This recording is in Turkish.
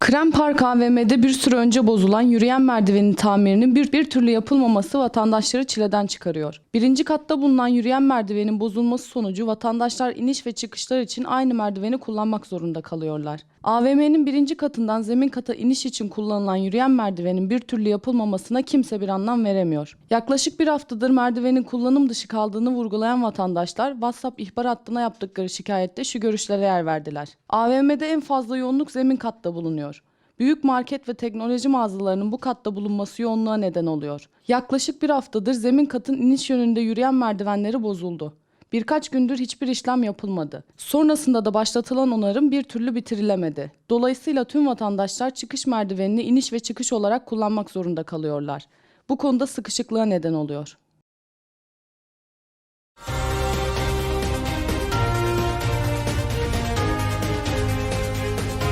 Krem Park AVM'de bir süre önce bozulan yürüyen merdivenin tamirinin bir türlü yapılmaması vatandaşları çileden çıkarıyor. Birinci katta bulunan yürüyen merdivenin bozulması sonucu vatandaşlar iniş ve çıkışlar için aynı merdiveni kullanmak zorunda kalıyorlar. AVM'nin birinci katından zemin kata iniş için kullanılan yürüyen merdivenin bir türlü yapılmamasına kimse bir anlam veremiyor. Yaklaşık bir haftadır merdivenin kullanım dışı kaldığını vurgulayan vatandaşlar WhatsApp ihbar hattına yaptıkları şikayette şu görüşlere yer verdiler. AVM'de en fazla yoğunluk zemin katta bulunuyor. Büyük market ve teknoloji mağazalarının bu katta bulunması yoğunluğa neden oluyor. Yaklaşık bir haftadır zemin katın iniş yönünde yürüyen merdivenleri bozuldu. Birkaç gündür hiçbir işlem yapılmadı. Sonrasında da başlatılan onarım bir türlü bitirilemedi. Dolayısıyla tüm vatandaşlar çıkış merdivenini iniş ve çıkış olarak kullanmak zorunda kalıyorlar. Bu konuda sıkışıklığa neden oluyor.